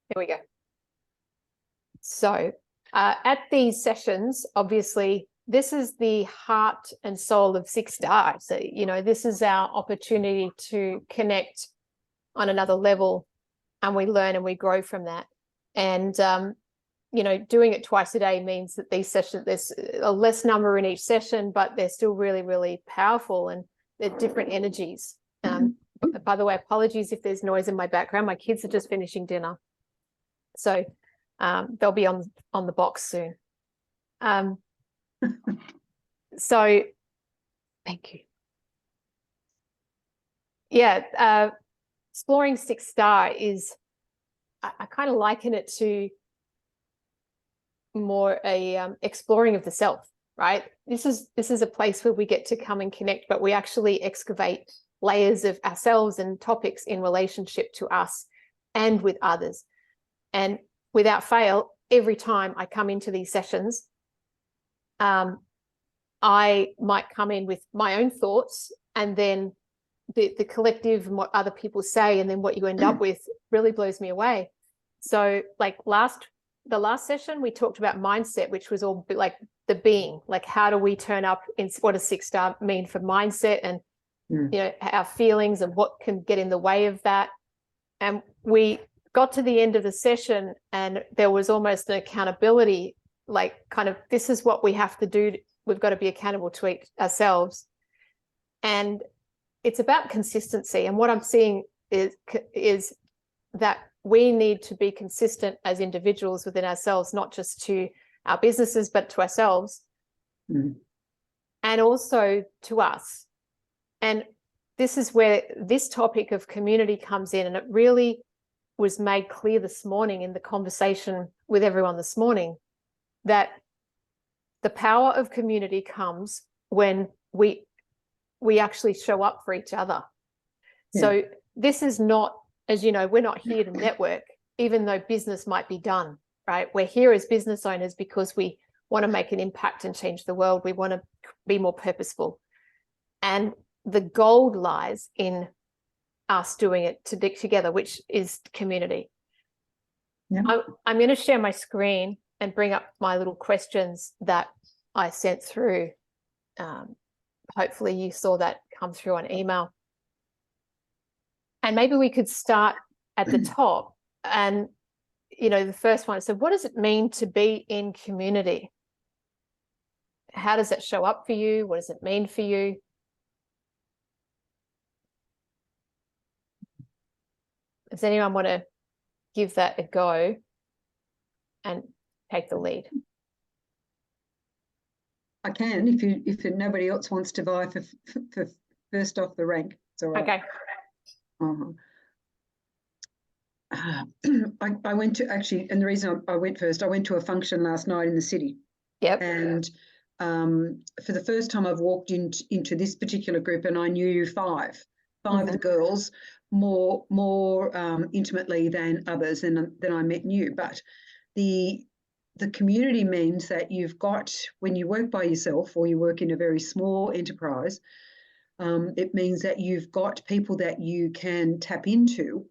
Here we go. So at these sessions, obviously, this is the heart and soul of Six Star. So, this is our opportunity to connect on another level, and we learn and we grow from that. And, doing it twice a day means that these sessions, there's a less number in each session, but they're still really, really powerful, and they're different energies. By the way, apologies if there's noise in my background. My kids are just finishing dinner. So they'll be on the box soon. So thank you. Yeah, exploring Six Star is, I kind of liken it to more a exploring of the self, right? This is a place where we get to come and connect, but we actually excavate layers of ourselves and topics in relationship to us and with others. And without fail, every time I come into these sessions, I might come in with my own thoughts, and then the collective and what other people say, and then what you end up with really blows me away. So like the last session, we talked about mindset, which was all like the being, like how do we turn up in, what does Six Star mean for mindset, and our feelings and what can get in the way of that. And we got to the end of the session, and there was almost an accountability, like kind of, this is what we have to do. We've got to be accountable to ourselves. And it's about consistency. And what I'm seeing is that we need to be consistent as individuals within ourselves, not just to our businesses, but to ourselves, and also to us. And this is where this topic of community comes in. And it really was made clear this morning in the conversation with everyone this morning, that the power of community comes when we actually show up for each other. Yeah. So this is not, as you know, we're not here to network, even though business might be done, right? We're here as business owners because we want to make an impact and change the world. We want to be more purposeful. And the gold lies in us doing it together, which is community. Yeah. I'm going to share my screen and bring up my little questions that I sent through. Hopefully you saw that come through on email. And maybe we could start at the top. And, the first one, so what does it mean to be in community? How does that show up for you? What does it mean for you? Does anyone want to give that a go and take the lead? I can, if nobody else wants to vie for first off the rank. It's all right. Okay. I went to, actually, and the reason I went first, I went to a function last night in the city. Yep. And for the first time, I've walked into this particular group, and I knew five of the girls more intimately than others, than I met new. But the community means that you've got, when you work by yourself or you work in a very small enterprise, it means that you've got people that you can tap into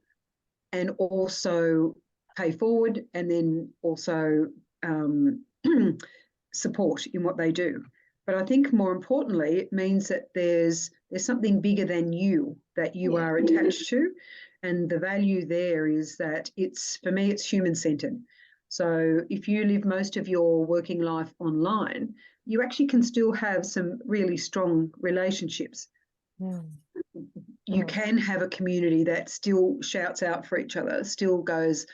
and also pay forward, and then also support in what they do. But I think more importantly, it means that there's something bigger than you that you are attached to. And the value there is that for me, it's human-centered. So if you live most of your working life online, you actually can still have some really strong relationships. You can have a community that still shouts out for each other, still goes,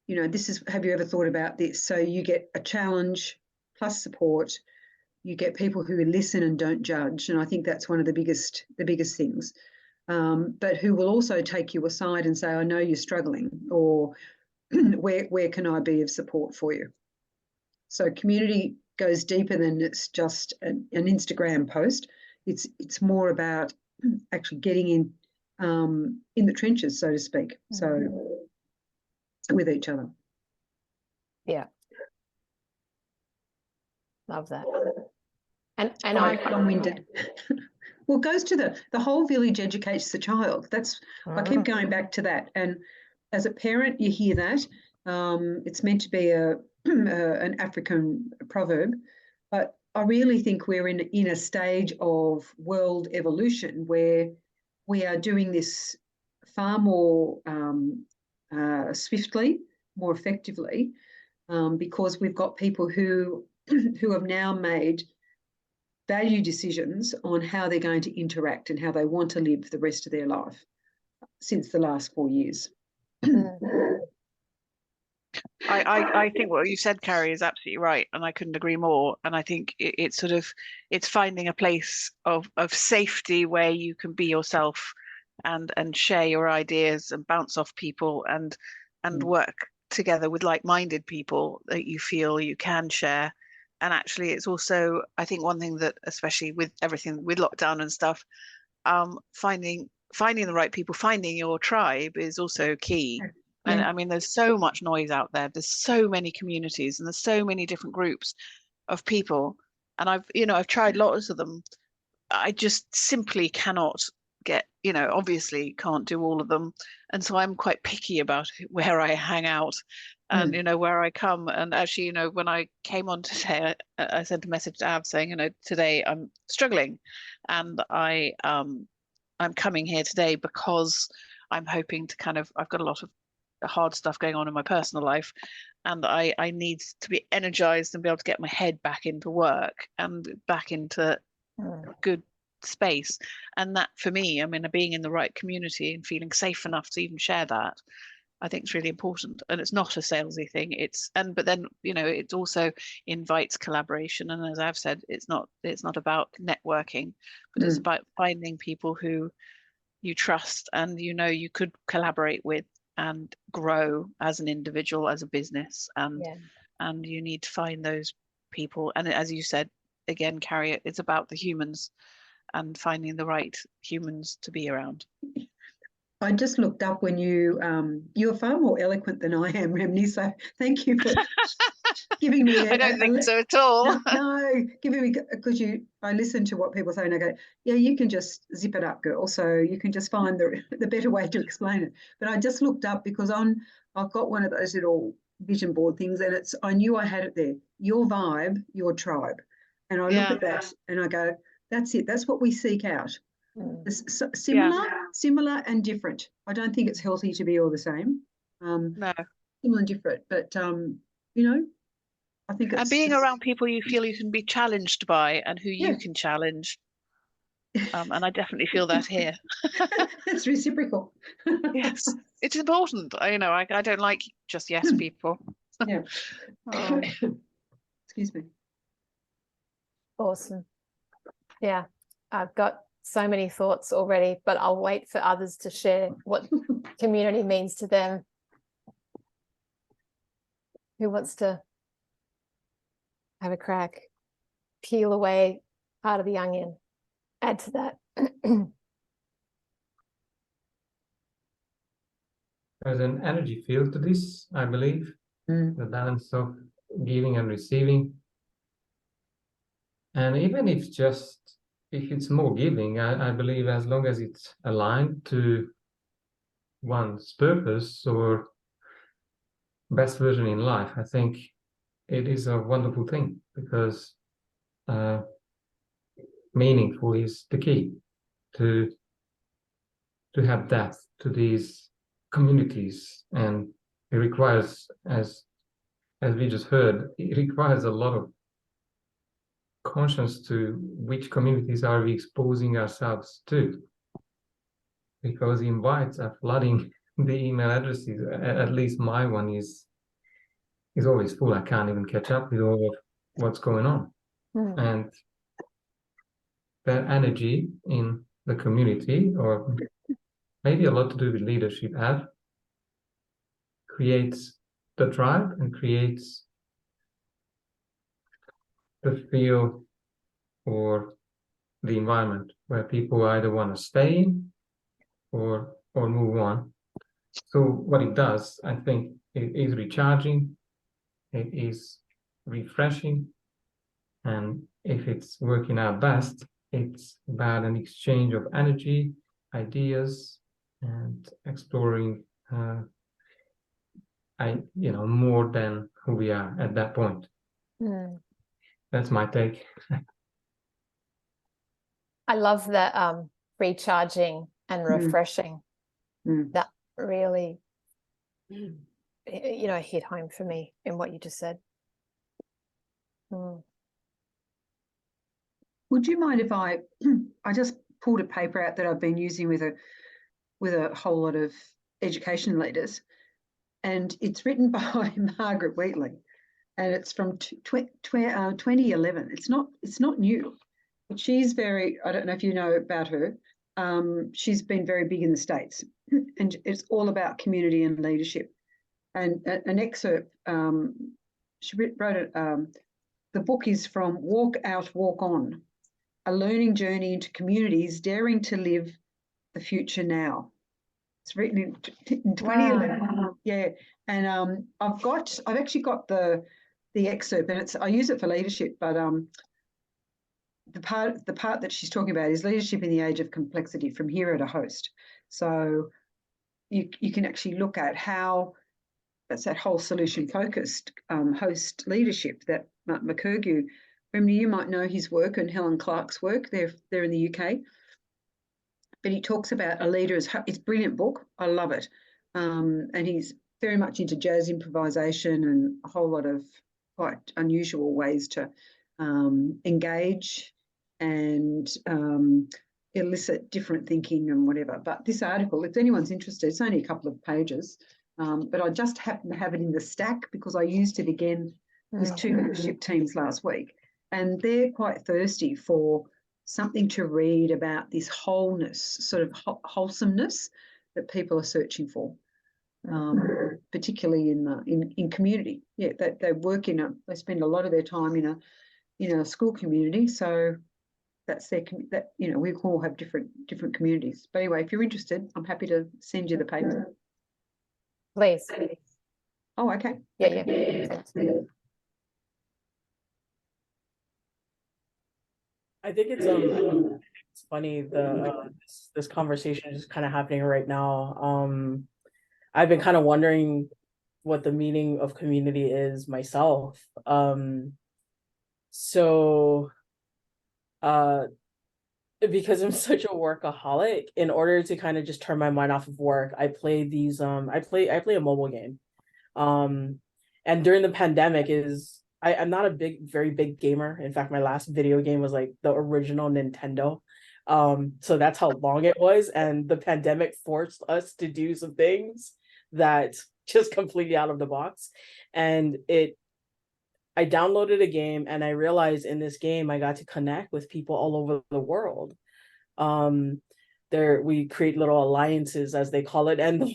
have you ever thought about this? So you get a challenge plus support. You get people who listen and don't judge. And I think that's one of the biggest things. But who will also take you aside and say, I know you're struggling, or where can I be of support for you? So community goes deeper than it's just an Instagram post. It's more about actually getting in the trenches, so to speak. So with each other. Yeah. Love that. And I'm long-winded. Well, it goes to the whole village educates the child. I keep going back to that. And as a parent, you hear that. It's meant to be an African proverb, but I really think we're in a stage of world evolution where we are doing this far more swiftly, more effectively, because we've got people who have now made value decisions on how they're going to interact and how they want to live the rest of their life since the last 4 years. I think what you said, Carrie, is absolutely right, and I couldn't agree more. And I think it's finding a place of safety where you can be yourself and share your ideas and bounce off people and work together with like-minded people that you feel you can share. And actually, it's also, I think, one thing that, especially with everything with lockdown and stuff, finding the right people, finding your tribe is also key. And I mean, there's so much noise out there. There's so many communities and there's so many different groups of people. And I've tried lots of them. I just simply cannot get, obviously can't do all of them. And so I'm quite picky about where I hang out and, where I come. And actually, when I came on today, I sent a message to Ab saying, today I'm struggling and I'm coming here today because I'm hoping to I've got a lot of hard stuff going on in my personal life and I need to be energized and be able to get my head back into work and back into good space. And that for me, I mean, being in the right community and feeling safe enough to even share that, I think is really important. And it's not a salesy thing. But then, it also invites collaboration. And as I've said, it's not about networking, but it's about finding people who you trust and you could collaborate with and grow as an individual, as a business, and you need to find those people. And as you said again, Carrie, it's about the humans and finding the right humans to be around. I just looked up when you're far more eloquent than I am, Remni, so thank you for giving me I don't think so at all. No, giving me, because I listen to what people say and I go, yeah, you can just zip it up, girl, so you can just find the better way to explain it. But I just looked up because I've got one of those little vision board things and I knew I had it there, your vibe, your tribe. And I look at that and I go, that's it, that's what we seek out. Similar and different. I don't think it's healthy to be all the same. No. Similar and different, but I think it's being around people you feel you can be challenged by and who you can challenge. And I definitely feel that here. It's reciprocal. Yes, it's important. I don't like just yes people. Yeah. Excuse me. Awesome. Yeah, I've got so many thoughts already, but I'll wait for others to share what community means to them. Who wants to have a crack? Peel away part of the onion. Add to that. There's an energy field to this, I believe, the balance of giving and receiving. And even if it's more giving, I believe as long as it's aligned to one's purpose or best version in life, I think it is a wonderful thing because meaningful is the key to have depth to these communities. And it requires, as we just heard, it requires a lot of conscience to which communities are we exposing ourselves to, because the invites are flooding the email addresses. At least my one is always full. I can't even catch up with all of what's going on. And that energy in the community, or maybe a lot to do with leadership, creates the tribe and creates the feel or the environment where people either want to stay in or move on. So what it does, I think, it is recharging, it is refreshing, and if it's working out best, it's about an exchange of energy, ideas, and exploring more than who we are at that point. Mm. That's my take. I love that recharging and refreshing. Mm. That really, hit home for me in what you just said. Mm. Would you mind if I just pulled a paper out that I've been using with a whole lot of education leaders, and it's written by Margaret Wheatley, and it's from 2011. It's not new, but she's very, I don't know if you know about her. She's been very big in the States, and it's all about community and leadership. And an excerpt, she wrote it. The book is from Walk Out, Walk On, a learning journey into communities daring to live the future now. It's written in 2011. Wow. Yeah, and I've actually got the excerpt, and I use it for leadership, but the part that she's talking about is leadership in the age of complexity, from hero to host. So you can actually look at how that's that whole solution focused host leadership that Martin McCurgue. Remember, you might know his work and Helen Clark's work. They're in the UK. But he talks about a leader it's a brilliant book. I love it. And he's very much into jazz improvisation and a whole lot of quite unusual ways to engage and elicit different thinking and whatever. But this article, if anyone's interested, it's only a couple of pages, but I just happen to have it in the stack because I used it again with two leadership teams last week, and they're quite thirsty for something to read about this wholeness, sort of wholesomeness that people are searching for, particularly in community. Yeah, they work they spend a lot of their time in a school community, so that's we all have different communities. But anyway, if you're interested, I'm happy to send you the paper. Please. Oh, okay. Yeah. I think it's funny this conversation is kind of happening right now. I've been kind of wondering what the meaning of community is myself. Because I'm such a workaholic, in order to kind of just turn my mind off of work, I play I play a mobile game. And during the pandemic I'm not a very big gamer. In fact, my last video game was like the original Nintendo. So that's how long it was. And the pandemic forced us to do some things that just completely out of the box. And I downloaded a game, and I realized in this game I got to connect with people all over the world. We create little alliances, as they call it, and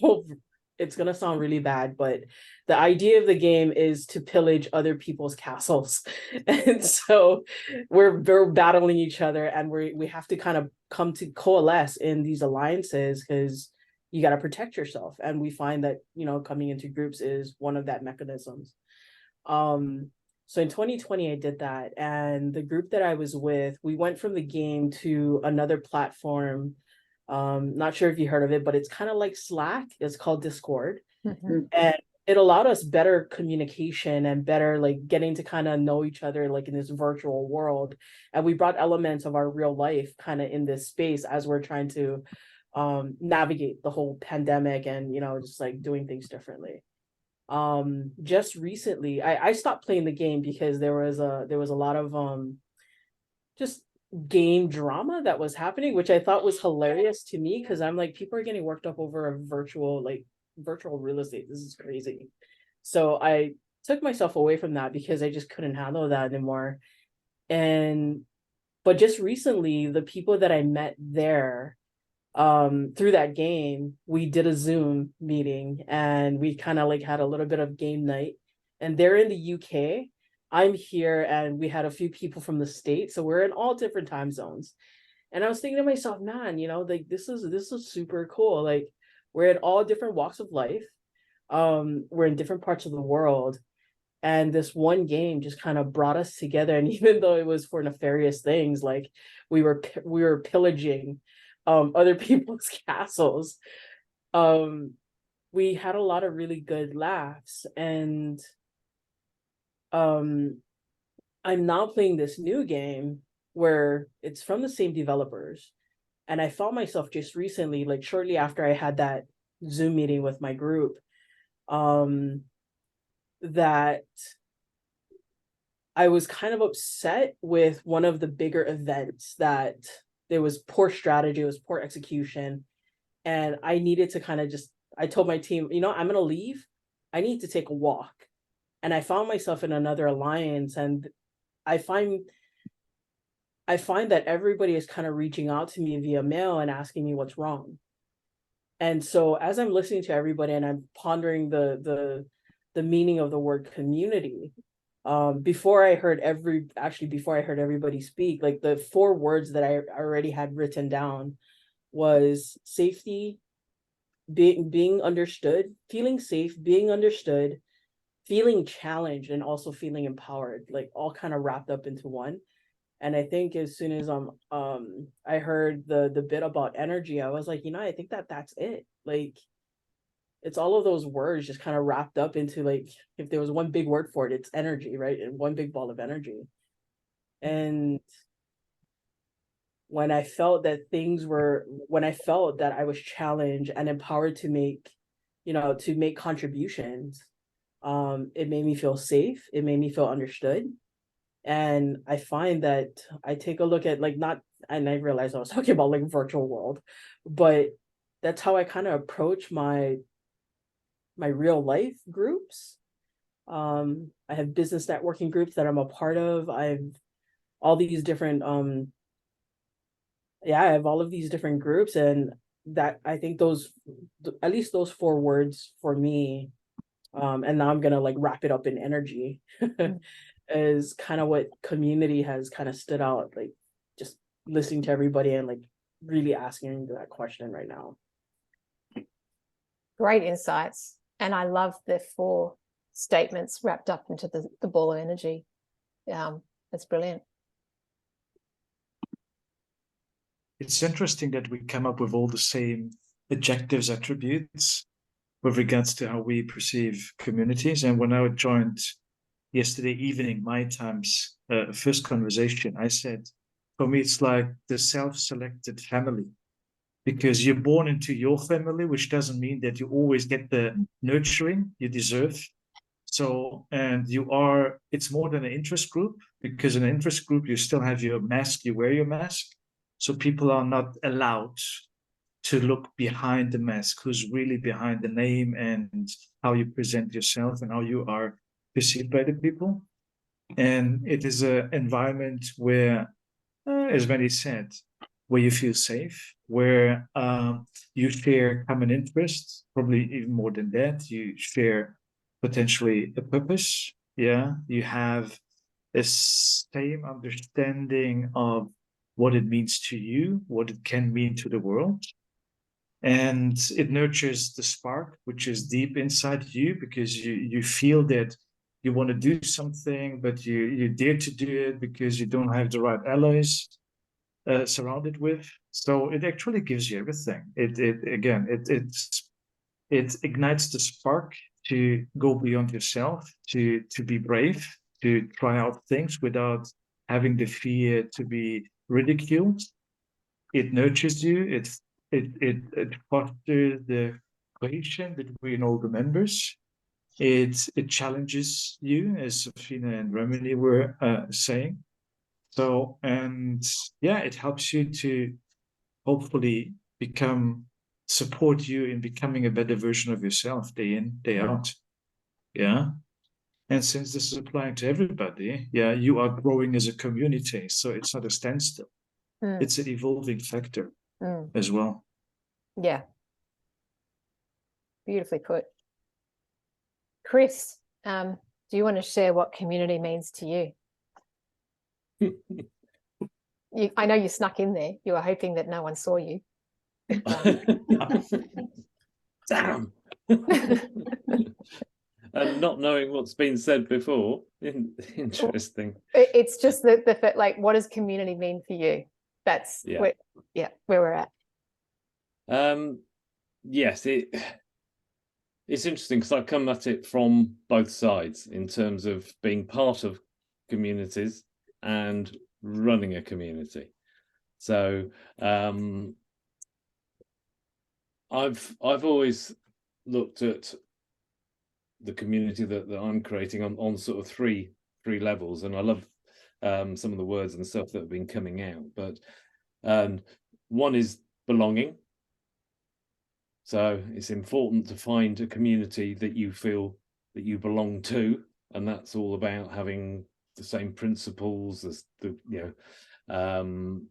it's gonna sound really bad, but the idea of the game is to pillage other people's castles. And so we're battling each other, and we have to kind of come to coalesce in these alliances, because you got to protect yourself. And we find that, coming into groups is one of that mechanisms. So in 2020, I did that. And the group that I was with, we went from the game to another platform. Not sure if you heard of it, but it's kind of like Slack. It's called Discord. And it allowed us better communication and better like getting to kind of know each other like in this virtual world. And we brought elements of our real life kind of in this space as we're trying to navigate the whole pandemic and, just like doing things differently. Just recently I stopped playing the game because there was a lot of just game drama that was happening, which I thought was hilarious to me, because I'm like, people are getting worked up over a virtual real estate. This is crazy. So I took myself away from that because I just couldn't handle that anymore. But just recently, the people that I met there through that game, we did a Zoom meeting, and we kind of like had a little bit of game night. And they're in the UK, I'm here, and we had a few people from the States, so we're in all different time zones. And I was thinking to myself, man, like this is super cool. Like, we're in all different walks of life. We're in different parts of the world, and this one game just kind of brought us together. And even though it was for nefarious things, like we were pillaging other people's castles, we had a lot of really good laughs, and I'm now playing this new game where it's from the same developers, and I found myself just recently, like shortly after I had that Zoom meeting with my group, that I was kind of upset with one of the bigger events, that there was poor strategy, it was poor execution, and I needed to kind of just, I told my team, you know, I'm gonna leave. I need to take a walk. And I found myself in another alliance, and I find that everybody is kind of reaching out to me via mail and asking me what's wrong. And so as I'm listening to everybody and I'm pondering the meaning of the word community, before I heard everybody speak, like the 4 words that I already had written down was safety, being understood, feeling safe, being understood, feeling challenged, and also feeling empowered, like all kind of wrapped up into one. And I think as soon as I heard the bit about energy, I was like, you know, I think that's it. Like, it's all of those words just kind of wrapped up into, like, if there was one big word for it, it's energy, right? And one big ball of energy. And when I felt that I was challenged and empowered to make, to make contributions, it made me feel safe. It made me feel understood. And I find that I take a look at, like, not, and I realized I was talking about like virtual world, but that's how I kind of approach my real life groups. I have business networking groups that I'm a part of. I have all these different, I have all of these different groups, and that, I think at least those 4 words for me, and now I'm gonna like wrap it up in energy, is kind of what community has kind of stood out, like just listening to everybody and like really asking that question right now. Great insights. And I love the 4 statements wrapped up into the ball of energy. That's brilliant. It's interesting that we come up with all the same adjectives, attributes with regards to how we perceive communities. And when I joined yesterday evening, my time's first conversation, I said, for me, it's like the self-selected family, because you're born into your family, which doesn't mean that you always get the nurturing you deserve. So, and it's more than an interest group, because in an interest group, you still have your mask, you wear your mask. So people are not allowed to look behind the mask, who's really behind the name and how you present yourself and how you are perceived by the people. And it is an environment where, as Wendy said, where you feel safe, where you share common interests, probably even more than that. You share potentially a purpose. Yeah, you have a same understanding of what it means to you, what it can mean to the world. And it nurtures the spark, which is deep inside you, because you feel that you want to do something, but you dare to do it because you don't have the right allies surrounded with. So it actually gives you everything. It ignites the spark to go beyond yourself, to be brave, to try out things without having the fear to be ridiculed. It nurtures you. It fosters the cohesion between all the members. It challenges you, as Sophina and Remini were saying. So, and yeah, it helps you to hopefully support you in becoming a better version of yourself day in, day out. Yeah. And since this is applying to everybody, yeah, you are growing as a community. So it's not a standstill. It's an evolving factor as well. Yeah. Beautifully put. Chris, do you want to share what community means to you? I know you snuck in there. You were hoping that no one saw you. Damn. And not knowing what's been said before. Interesting. It's just the like, what does community mean for you? That's where we're at. Yes, it's interesting because I come at it from both sides in terms of being part of communities and running a community. So I've always looked at the community that I'm creating on sort of three levels, and I love some of the words and stuff that have been coming out. But one is belonging. So it's important to find a community that you feel that you belong to, and that's all about having the same principles as and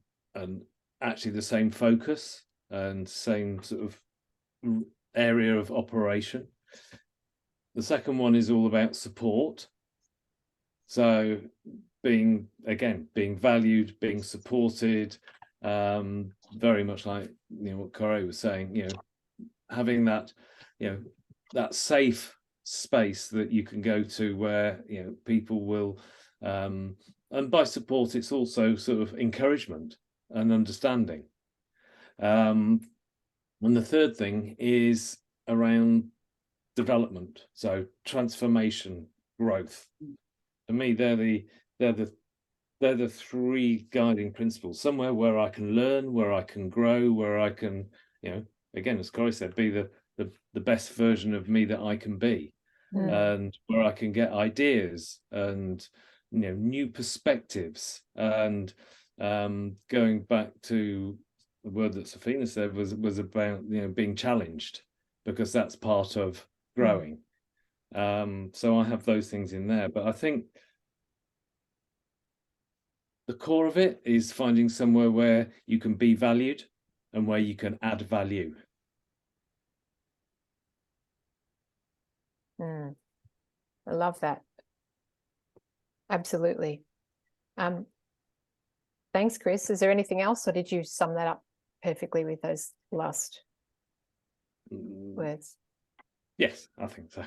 actually the same focus and same sort of area of operation. The second one is all about support. So being valued, being supported, very much like what Corey was saying, having that, that safe space that you can go to where people will, and by support, it's also sort of encouragement and understanding. And the third thing is around development, so transformation, growth. For me, they're the three guiding principles. Somewhere where I can learn, where I can grow, where I can, again, as Corey said, be the best version of me that I can be, and where I can get ideas and new perspectives. And going back to the word that Safina said was about being challenged, because that's part of growing. So I have those things in there, but I think the core of it is finding somewhere where you can be valued and where you can add value. I love that. Absolutely. Thanks, Chris. Is there anything else, or did you sum that up perfectly with those last words? Yes, I think so.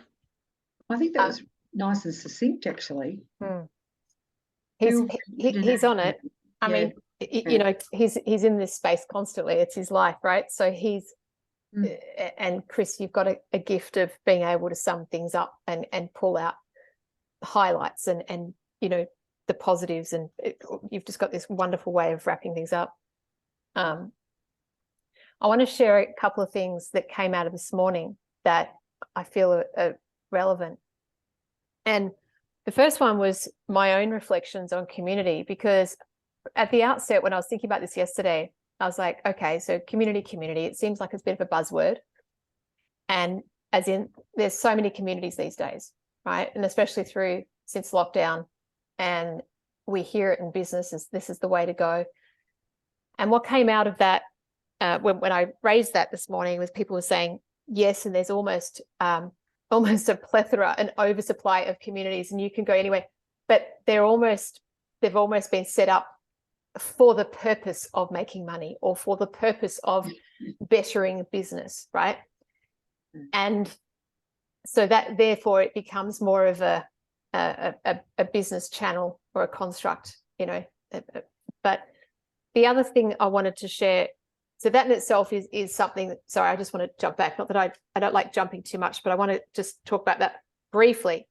I think that was nice and succinct, actually. He's on it. I mean, he's in this space constantly. It's his life, right? So he's and Chris, you've got a gift of being able to sum things up and pull out highlights and the positives, and you've just got this wonderful way of wrapping things up. I want to share a couple of things that came out of this morning that I feel are relevant. And the first one was my own reflections on community, because at the outset, when I was thinking about this yesterday, I was like, okay, so community, it seems like it's a bit of a buzzword. And as in, there's so many communities these days, right? And especially since lockdown, and we hear it in business this is the way to go. And what came out of that, when I raised that this morning, was people were saying, yes, and there's almost a plethora, an oversupply of communities, and you can go anywhere, but they've almost been set up for the purpose of making money or for the purpose of bettering business, right? And so that therefore it becomes more of a business channel or a construct, But the other thing I wanted to share, so that in itself is something that, sorry, I just want to jump back. Not that I don't like jumping too much, but I want to just talk about that briefly.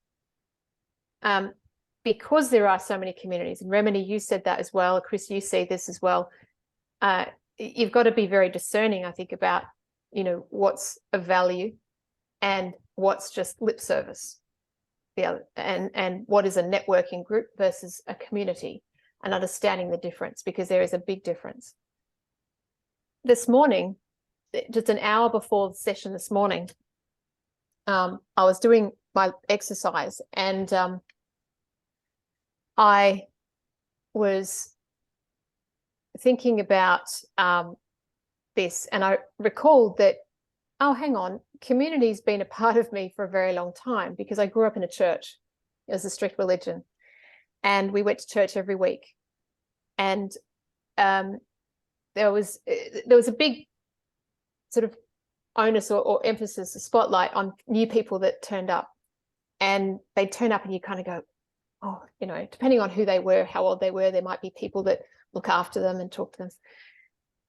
Because there are so many communities, and Remini, you said that as well. Chris, you see this as well. You've got to be very discerning, I think, about, what's of value and what's just lip service. And what is a networking group versus a community, and understanding the difference, because there is a big difference. This morning, just an hour before the session this morning, I was doing my exercise, and I was thinking about this, and I recalled that, oh, hang on, community's been a part of me for a very long time, because I grew up in a church. It was a strict religion, and we went to church every week. And there was a big sort of onus or emphasis, a spotlight on new people that turned up, and they'd turn up and you kind of go, oh, depending on who they were, how old they were, there might be people that look after them and talk to them.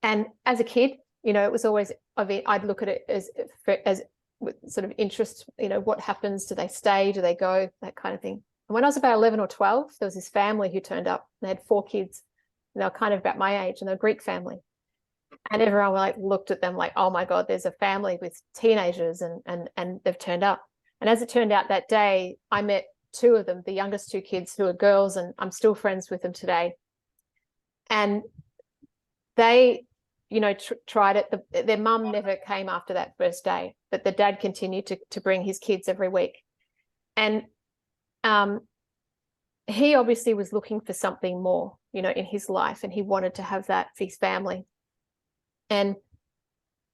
And as a kid, it was always, I'd look at it as with sort of interest, what happens? Do they stay? Do they go? That kind of thing. And when I was about 11 or 12, there was this family who turned up. They had 4 kids. And they were kind of about my age, and they're a Greek family. And everyone like looked at them like, oh my God, there's a family with teenagers and they've turned up. And as it turned out that day, I met 2 of them, the youngest 2 kids who are girls, and I'm still friends with them today. And they, tried it. Their mum never came after that first day, but the dad continued to bring his kids every week. And he obviously was looking for something more, in his life, and he wanted to have that for his family. And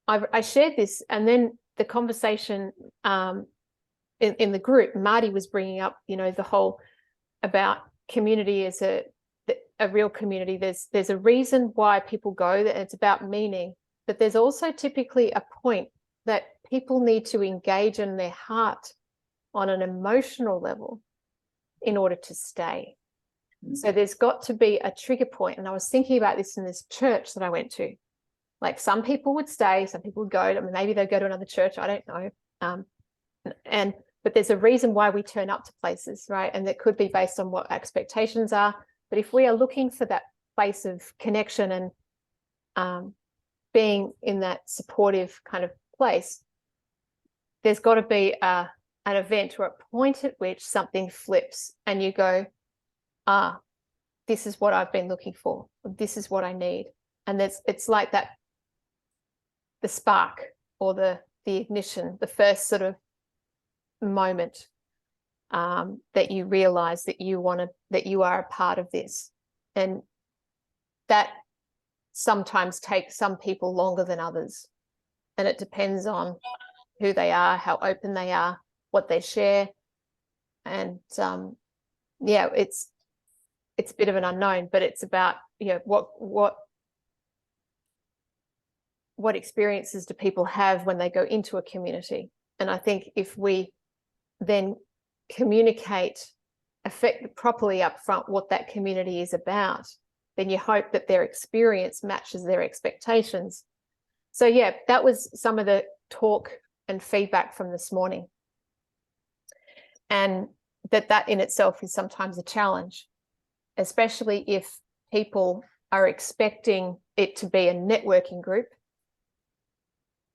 I shared this, and then the conversation in the group, Marty was bringing up, the whole about community as a real community. There's a reason why people go, that it's about meaning, but there's also typically a point that people need to engage in their heart on an emotional level in order to stay. So there's got to be a trigger point. And I was thinking about this in this church that I went to. Like, some people would stay, some people would go. I mean, maybe they'd go to another church, I don't know. But there's a reason why we turn up to places, right? And that could be based on what expectations are. But if we are looking for that place of connection and being in that supportive kind of place, there's got to be an event or a point at which something flips and you go, this is what I've been looking for. This is what I need. And it's like that, the spark or the ignition, the first sort of moment that you realize that you are a part of this. And that sometimes takes some people longer than others. And it depends on who they are, how open they are, what they share. And it's a bit of an unknown, but it's about, what experiences do people have when they go into a community? And I think if we then communicate properly up front what that community is about, then you hope that their experience matches their expectations. So yeah, that was some of the talk and feedback from this morning. And that in itself is sometimes a challenge, especially if people are expecting it to be a networking group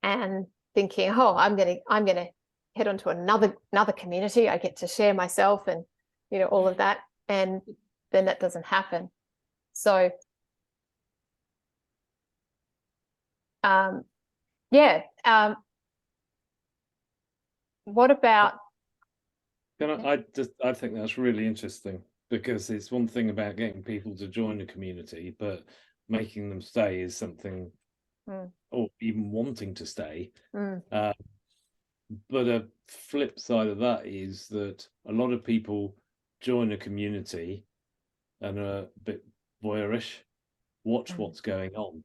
and thinking, oh, I'm gonna head on to another community. I get to share myself and all of that, and then that doesn't happen. So what about? I think that's really interesting, because it's one thing about getting people to join a community, but making them stay is something, or even wanting to stay. But a flip side of that is that a lot of people join a community and are a bit voyeurish, watch what's going on.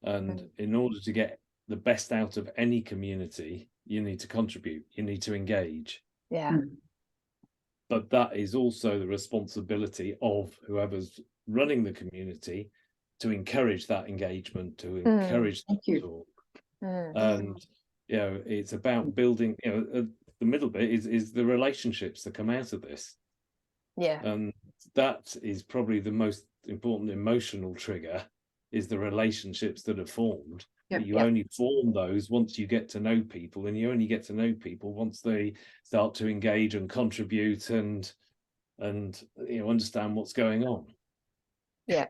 And in order to get the best out of any community, you need to contribute, you need to engage. Yeah. But that is also the responsibility of whoever's running the community to encourage that engagement, to encourage that talk. And it's about building, the middle bit is the relationships that come out of this. Yeah. And that is probably the most important emotional trigger, is the relationships that are formed. But you only form those once you get to know people, and you only get to know people once they start to engage and contribute and understand what's going on. Yeah.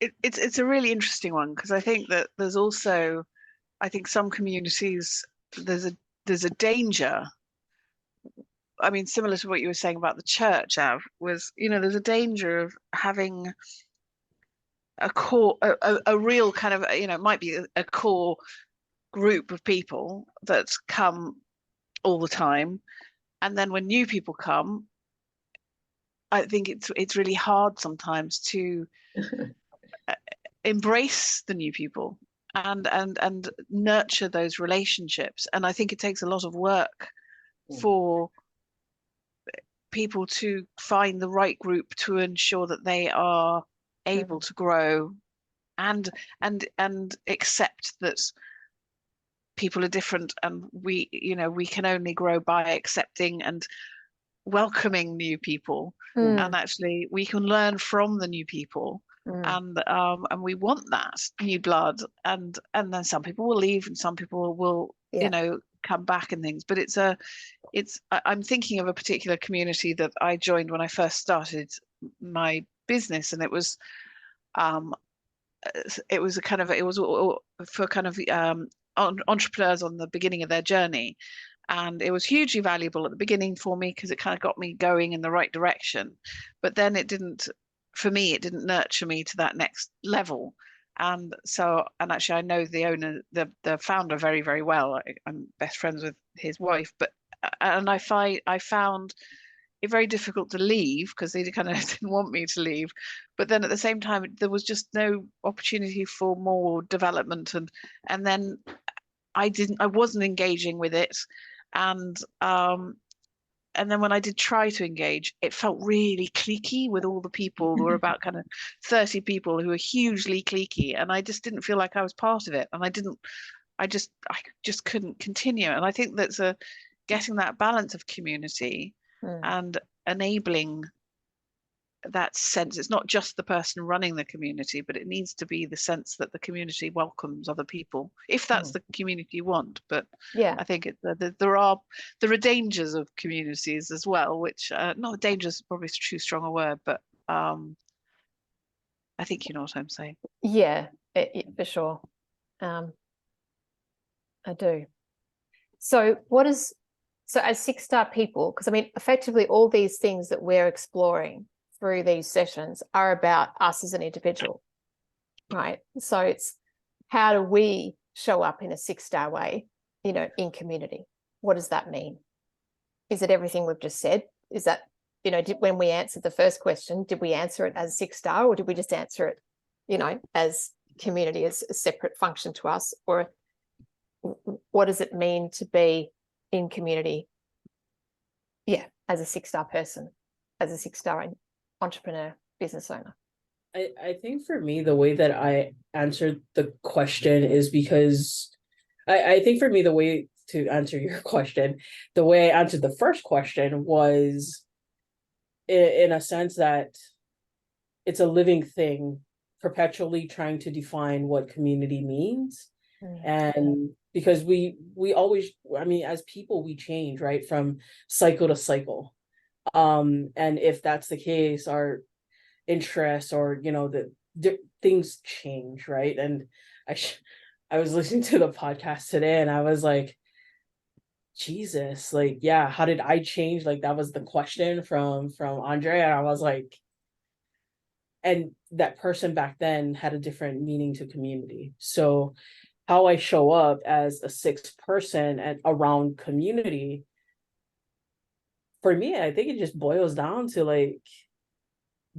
It's a really interesting one, because I think that there's also, some communities, there's a danger. I mean, similar to what you were saying about the church, Av, was, there's a danger of having a core, a real kind of, it might be a core group of people that come all the time, and then when new people come, I think it's really hard sometimes to embrace the new people and nurture those relationships. And I think it takes a lot of work for people to find the right group to ensure that they are able to grow and accept that people are different, and we can only grow by accepting and welcoming new people, and actually we can learn from the new people, and we want that new blood, and then some people will leave and some people will come back and things, but I'm thinking of a particular community that I joined when I first started my business, and it was for kind of entrepreneurs on the beginning of their journey, and it was hugely valuable at the beginning for me because it kind of got me going in the right direction, but then it didn't nurture me to that next level. And actually I know the owner, the founder, very, very well. I'm best friends with his wife, and I found it very difficult to leave because they kind of didn't want me to leave. But then at the same time, there was just no opportunity for more development, and then I wasn't engaging with it, and then when I did try to engage, it felt really cliquey with all the people. There were about kind of 30 people who were hugely cliquey, and I just didn't feel like I was part of it, and I just couldn't continue. And I think that's getting that balance of community and enabling that sense. It's not just the person running the community, but it needs to be the sense that the community welcomes other people, if that's the community you want. But I think there are dangers of communities as well, which not dangers is probably too strong a word, but I think you know what I'm saying. Yeah, for sure. I do. So as 6-star people, because I mean, effectively all these things that we're exploring through these sessions are about us as an individual, right? So it's how do we show up in a 6-star way, in community? What does that mean? Is it everything we've just said? Is that, when we answered the first question, did we answer it as 6-star, or did we just answer it, as community, as a separate function to us? Or what does it mean to be in community? Yeah, as a 6-star person, as a 6-star entrepreneur, business owner. I think for me, the way that I answered the question is because I think for me, the way to answer your question, the way I answered the first question was in a sense that it's a living thing, perpetually trying to define what community means. And because we always, I mean, as people, we change, right, from cycle to cycle. And if that's the case, our interests or the things change, right? And I was listening to the podcast today, and I was like, Jesus, like, yeah, how did I change? Like, that was the question from Andre, and I was like, and that person back then had a different meaning to community. So how I show up as a 6th person and around community, for me, I think it just boils down to like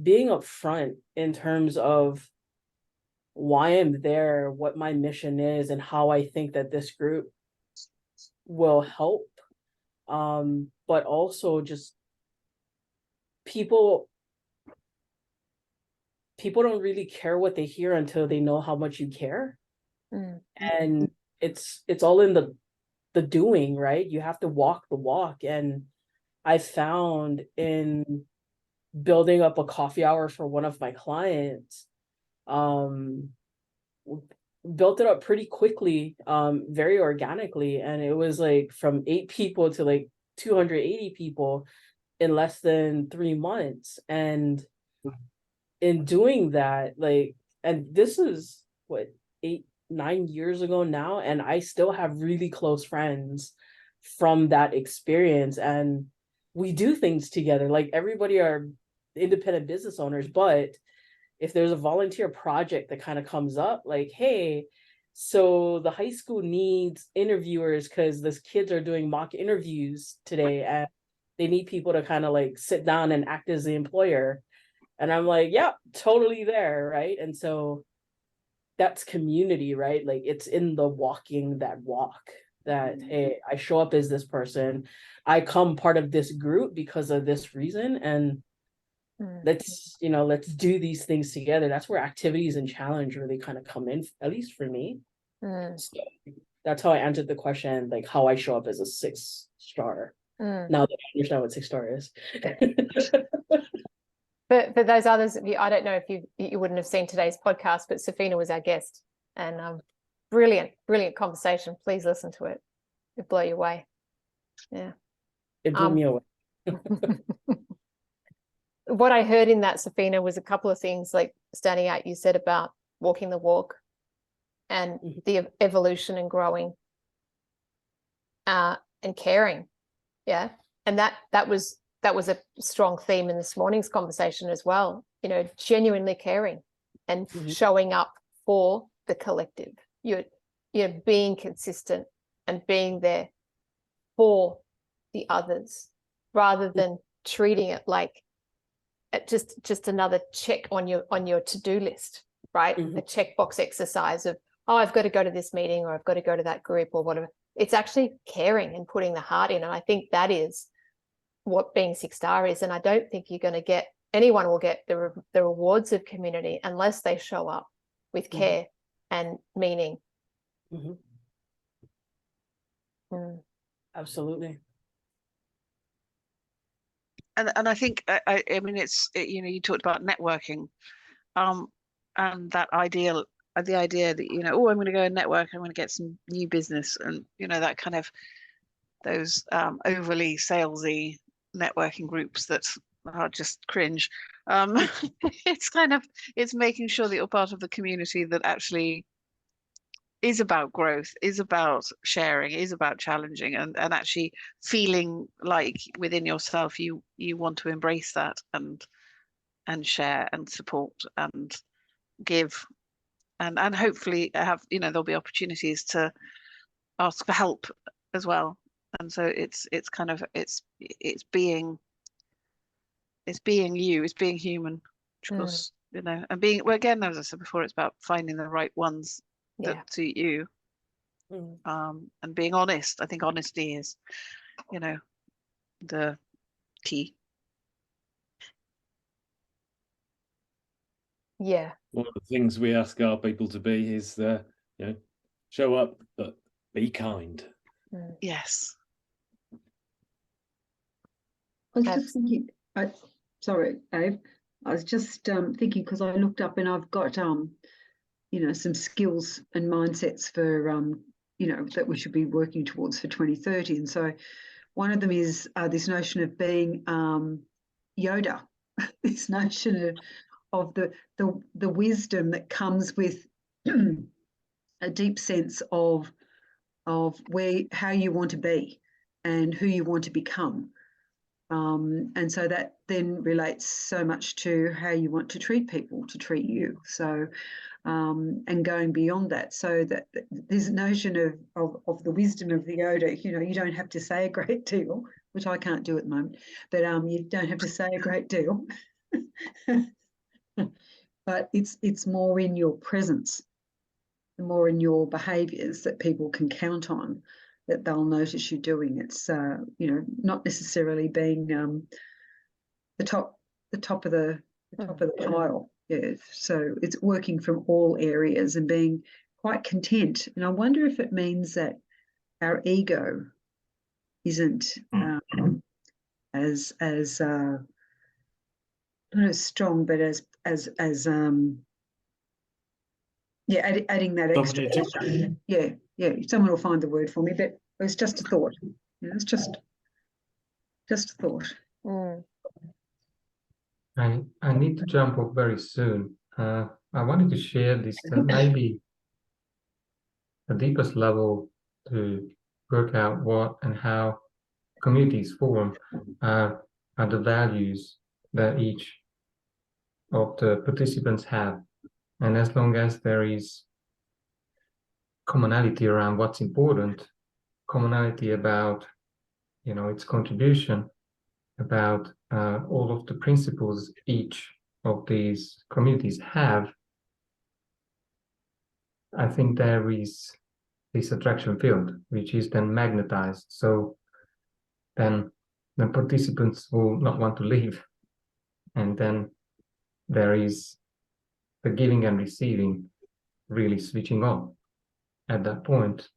being upfront in terms of why I'm there, what my mission is, and how I think that this group will help. But also just people don't really care what they hear until they know how much you care. And it's all in the doing, right? You have to walk the walk. And I found in building up a coffee hour for one of my clients, built it up pretty quickly, very organically. And it was like from 8 people to like 280 people in less than 3 months. And in doing that, like, and this is what, 8-9 years ago now, and I still have really close friends from that experience, and we do things together. Like, everybody are independent business owners, but if there's a volunteer project that kind of comes up, like, hey, so the high school needs interviewers because these kids are doing mock interviews today, and they need people to kind of like sit down and act as the employer. And I'm like, yeah, totally there, right? And so that's community, right? Like, it's in the walking that walk that, hey, I show up as this person. I come part of this group because of this reason. And let's do these things together. That's where activities and challenge really kind of come in, at least for me. So That's how I answered the question, like how I show up as a 6-star. Mm. Now that I understand what 6-star is. But for those others of you, I don't know if you wouldn't have seen today's podcast, but Safina was our guest, and brilliant conversation. Please listen to it; it'll blow you away. Yeah, It blew me away. What I heard in that, Safina, was a couple of things like standing out. You said about walking the walk and the evolution and growing and caring. Yeah, and that was a strong theme in this morning's conversation as well. You know, genuinely caring and showing up for the collective. You're being consistent and being there for the others, rather than treating it like just another check on your to-do list, right? A checkbox exercise of, oh, I've got to go to this meeting, or I've got to go to that group, or whatever. It's actually caring and putting the heart in, and I think that is what being 6-star is. And I don't think anyone will get the rewards of community unless they show up with care and meaning. Absolutely. And I think I mean you talked about networking, and that the idea that oh, I'm going to go and network, I'm going to get some new business, and that kind of those overly salesy networking groups that are just cringe. It's making sure that you're part of the community that actually is about growth, is about sharing, is about challenging, and actually feeling like within yourself you want to embrace that and share and support and give, and hopefully have there'll be opportunities to ask for help as well. And so it's being you, it's being human, because and being, well, again, as I said before, it's about finding the right ones that suit you, and being honest. I think honesty is the key. Yeah, one of the things we ask our people to be is show up, but be kind. Yes. I was just thinking, sorry, Abe. I was just thinking, because I looked up and I've got some skills and mindsets for that we should be working towards for 2030. And so one of them is this notion of being Yoda, this notion of the wisdom that comes with a deep sense of how you want to be and who you want to become. And so that then relates so much to how you want to treat people, to treat you. So, and going beyond that, so that this notion of the wisdom of the Yoda, you don't have to say a great deal, which I can't do at the moment, but you don't have to say a great deal, but it's more in your presence, more in your behaviours that people can count on, that they'll notice you doing. It's not necessarily being the top of the pile. Yeah. So it's working from all areas and being quite content. And I wonder if it means that our ego isn't as not as strong, but as adding that extra. Yeah. Someone will find the word for me, but it was just a thought. It's just a thought. I need to jump off very soon. I wanted to share this maybe the deepest level to work out what and how communities form are the values that each of the participants have. And as long as there is commonality around what's important, commonality about its contribution, about all of the principles each of these communities have, I think there is this attraction field which is then magnetized. So then the participants will not want to leave, and then there is the giving and receiving really switching on at that point.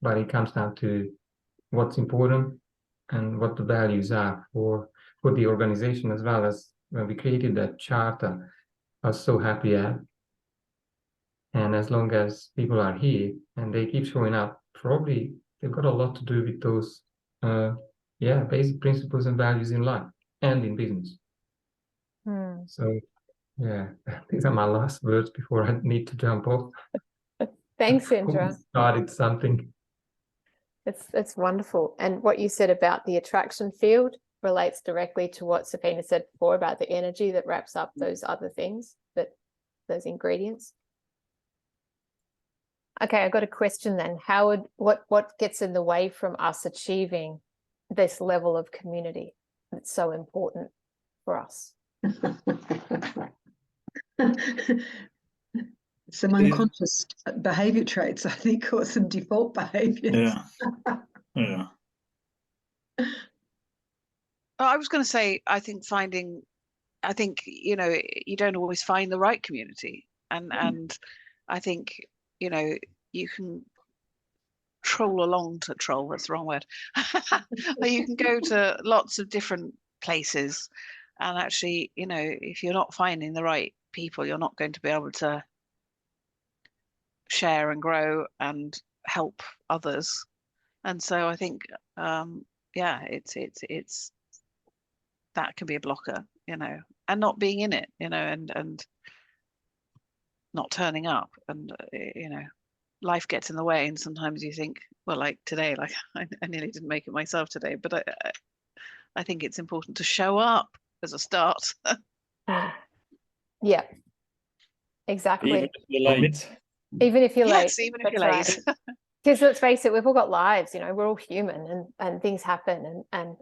but it comes down to what's important and what the values are for the organization, as well. As when we created that charter, I was so happy at. And as long as people are here and they keep showing up, probably they've got a lot to do with those basic principles and values in life and in business. So yeah, these are my last words before I need to jump off. Thanks, Indra. Started something. It's wonderful. And what you said about the attraction field relates directly to what Safina said before about the energy that wraps up those other things, those ingredients. Okay, I've got a question then. What gets in the way from us achieving this level of community that's so important for us? Some unconscious behavior traits, I think, or some default behaviors. Yeah. I was going to say, I think you know, you don't always find the right community, and I think, you know, you can troll that's the wrong word. You can go to lots of different places, and actually, you know, if you're not finding the right people, you're not going to be able to share and grow and help others. And so I think it's that can be a blocker, you know, and not being in it, you know, and not turning up, and you know, life gets in the way, and sometimes you think, well, like today, like I nearly didn't make it myself today, but I think it's important to show up as a start. Yeah, exactly. Even if you're late. Even if you're late. Yes, even if you're late. Because let's face it, we've all got lives, you know, we're all human, and things happen, and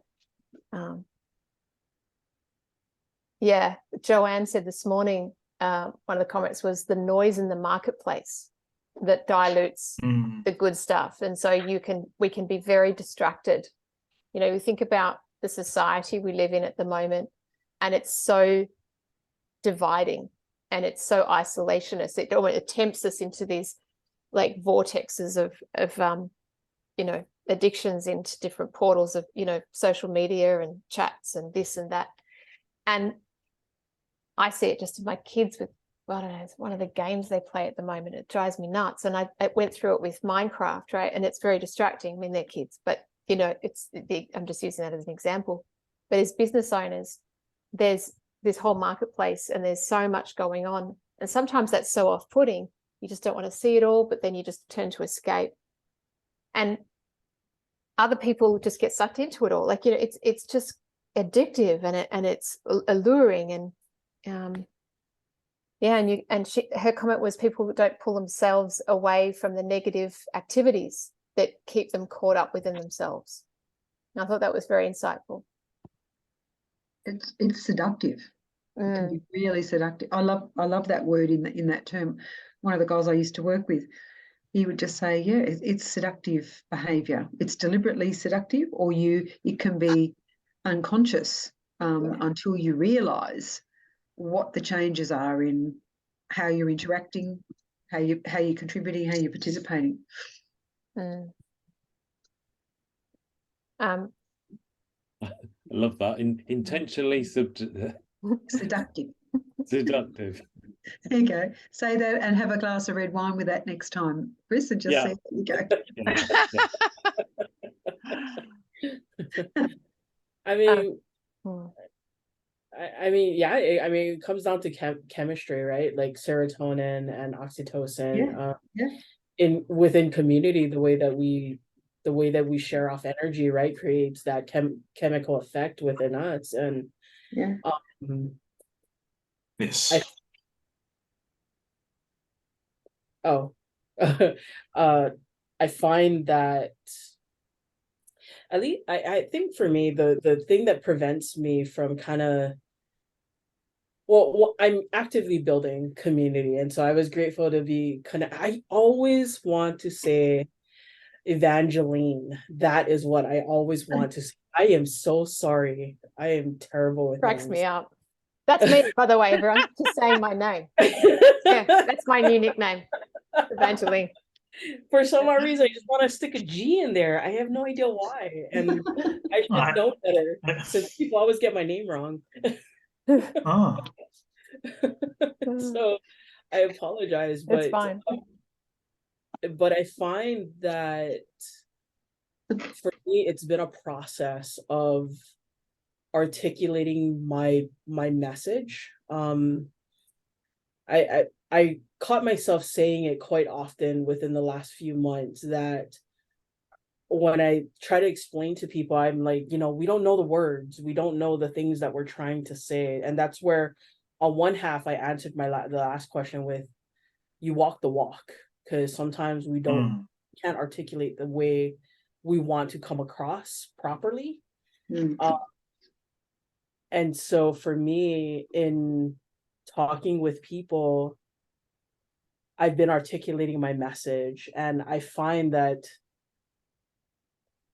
yeah, Joanne said this morning, one of the comments was the noise in the marketplace that dilutes the good stuff. And so we can be very distracted. You know, we think about the society we live in at the moment, and it's so dividing and it's so isolationist. It tempts us into these like vortexes of you know, addictions into different portals of, you know, social media and chats and this and that. And I see it just in my kids with, I don't know, it's one of the games they play at the moment. It drives me nuts. And I went through it with Minecraft, right? And it's very distracting. I mean, they're kids, but you know, I'm just using that as an example. But as business owners, there's this whole marketplace and there's so much going on. And sometimes that's so off-putting. You just don't want to see it all, but then you just turn to escape. And other people just get sucked into it all. Like, you know, it's just addictive, and it's alluring, and yeah, her comment was people don't pull themselves away from the negative activities that keep them caught up within themselves. And I thought that was very insightful. It's seductive. It can be really seductive. I love that word in that term. One of the guys I used to work with, he would just say, yeah, it's seductive behavior. It's deliberately seductive, or it can be unconscious until you realize what the changes are in how you're interacting, how you're contributing, how you're participating. I love that. Intentionally seductive. Seductive. There you go. Say that and have a glass of red wine with that next time, Chris, and just see how you go. I mean, I mean, yeah, I mean, it comes down to chemistry, right? Like serotonin and oxytocin. Within community, the way that we share off energy, right, creates that chemical effect within us. And yes. I find that, at least I think for me, the thing that prevents me from kind of, well, I'm actively building community, and so I was grateful to be I always want to say Evangeline. That is what I always want to say. I am so sorry. I am terrible with Cracks names. me up. That's me, by the way, everyone. Just saying my name. Yeah, that's my new nickname, Evangeline. For some odd reason, I just want to stick a G in there. I have no idea why. And I should know better since people always get my name wrong. Ah, So I apologize, It's fine. But I find that for me, it's been a process of articulating my message. I caught myself saying it quite often within the last few months that when I try to explain to people, I'm like, we don't know the words, we don't know the things that we're trying to say, and that's where, on one half, I answered the last question with, you walk the walk, because sometimes we can't articulate the way we want to come across properly. And so for me, in talking with people, I've been articulating my message, and I find that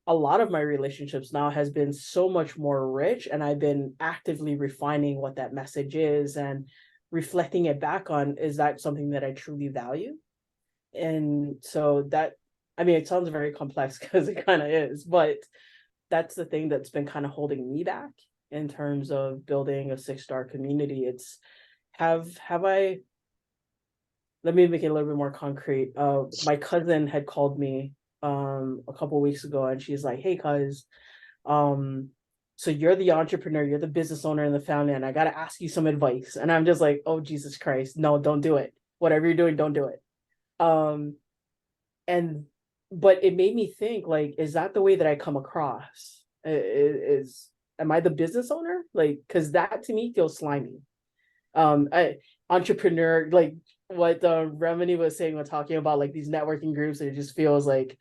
a lot of my relationships now has been so much more rich, and I've been actively refining what that message is and reflecting it back on, is that something that I truly value? And so that, I mean, it sounds very complex because it kind of is, but that's the thing that's been kind of holding me back in terms of building a 6-star community. It's let me make it a little bit more concrete. My cousin had called me a couple of weeks ago, and she's like, hey cuz, so you're the entrepreneur, you're the business owner in the family, and I got to ask you some advice. And I'm just like, oh Jesus Christ, no, don't do it. Whatever you're doing, don't do it. But it made me think, like, is that the way that I come across? Am I the business owner? Like, because that to me feels slimy. Entrepreneur, like what Remini was saying when talking about like these networking groups, it just feels like,